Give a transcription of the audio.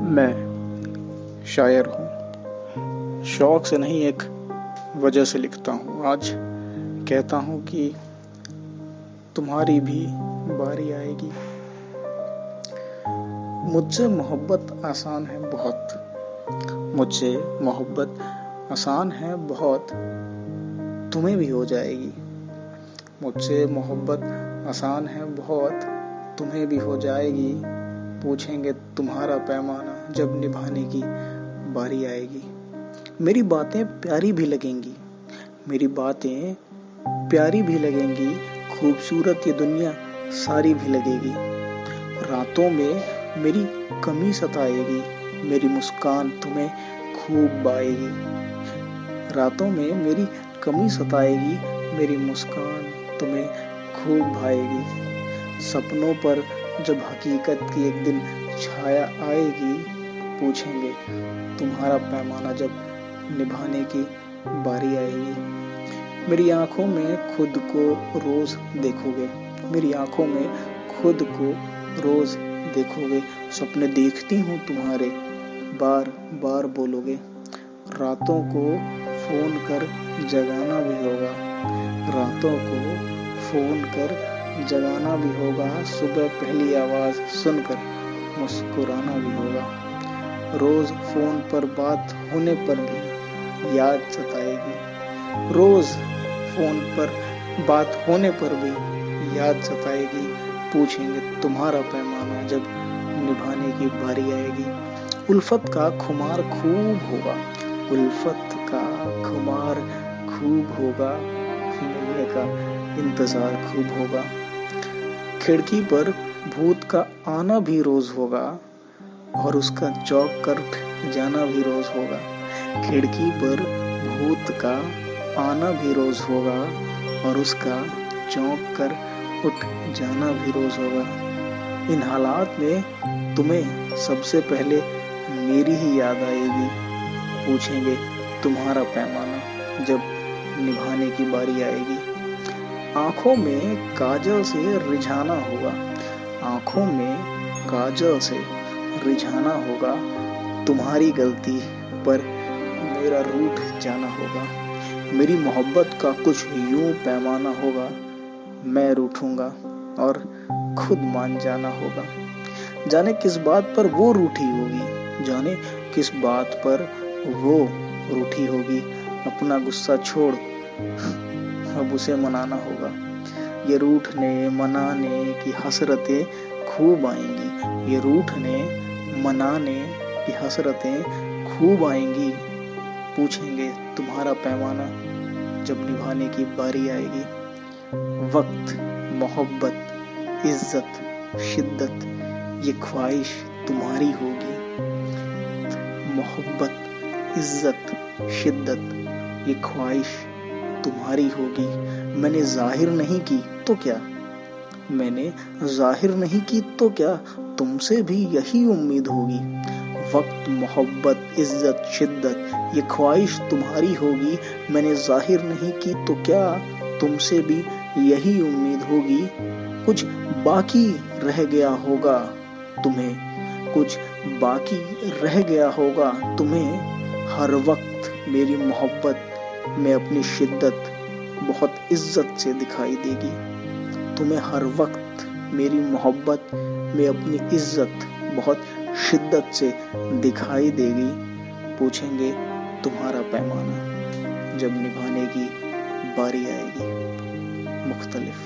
मैं शायर हूँ, शौक से नहीं एक वजह से लिखता हूँ। आज कहता हूँ कि तुम्हारी भी बारी आएगी। मुझसे मोहब्बत आसान है बहुत, मुझसे मोहब्बत आसान है बहुत, तुम्हें भी हो जाएगी। मुझसे मोहब्बत आसान है बहुत, तुम्हें भी हो जाएगी। पूछेंगे तुम्हारा पैमाना जब निभाने की बारी आएगी। मेरी बातें प्यारी भी लगेंगी, मेरी बातें प्यारी भी लगेंगी, खूबसूरत ये दुनिया सारी भी लगेगी। रातों में मेरी कमी सताएगी, मेरी मुस्कान तुम्हें खूब भाएगी। रातों में मेरी कमी सताएगी, मेरी मुस्कान तुम्हें खूब भाएगी। सपनों पर जब हकीकत की एक दिन छाया आएगी, पूछेंगे तुम्हारा पैमाना जब निभाने की बारी आएगी। मेरी आंखों में खुद को रोज देखोगे, मेरी आंखों में खुद को रोज देखोगे। सपने देखती हूँ तुम्हारे, बार बार बोलोगे। रातों को फोन कर जगाना भी होगा, रातों को फोन कर जगाना भी होगा। सुबह पहली आवाज सुनकर मुस्कुराना भी होगा। रोज फोन पर बात होने पर भी याद सताएगी, रोज फोन पर बात होने पर भी याद सताएगी। पूछेंगे तुम्हारा पैमाना जब निभाने की बारी आएगी। उल्फत का खुमार खूब होगा, उल्फत का खुमार खूब होगा, मिलने का इंतजार खूब होगा। खिड़की पर भूत का आना भी रोज होगा, और उसका चौंक कर उठ जाना भी रोज होगा। खिड़की पर भूत का आना भी रोज होगा, और उसका चौंक कर उठ जाना भी रोज होगा। इन हालात में तुम्हें सबसे पहले मेरी ही याद आएगी। पूछेंगे तुम्हारा पैमाना जब निभाने की बारी आएगी। आंखों में काजल से रिझाना होगा, आंखों में काजल से रिझाना होगा। तुम्हारी गलती पर मेरा रूठ जाना होगा। मेरी मोहब्बत का कुछ यूं पैमाना होगा, मैं रूठूंगा और खुद मान जाना होगा। जाने किस बात पर वो रूठी होगी, जाने किस बात पर वो रूठी होगी। अपना गुस्सा छोड़ अब उसे मनाना होगा। ये रूठने मनाने की हसरतें खूब आएंगी, ये रूठने मनाने की हसरतें खूब आएंगी। पूछेंगे तुम्हारा पैमाना जब निभाने की बारी आएगी। वक्त, मोहब्बत, इज्जत, शिद्दत, ये ख्वाहिश तुम्हारी होगी। मोहब्बत, इज्जत, शिद्दत, ये ख्वाहिश तुम्हारी होगी। मैंने जाहिर नहीं की तो क्या, मैंने जाहिर नहीं की तो क्या, तुमसे भी यही उम्मीद होगी। वक्त, मोहब्बत, इज्जत, शिद्दत, ये ख्वाहिश तुम्हारी होगी। मैंने जाहिर नहीं की तो क्या, तुमसे भी यही उम्मीद होगी। कुछ बाकी रह गया होगा तुम्हें, कुछ बाकी रह गया होगा तुम्हें। हर वक्त मेरी मोहब्बत में अपनी शिद्दत बहुत इज्जत से दिखाई देगी। तुम्हें हर वक्त मेरी मोहब्बत में अपनी इज्जत बहुत शिद्दत से दिखाई देगी। पूछेंगे तुम्हारा पैमाना जब निभाने की बारी आएगी। मुख्तलिफ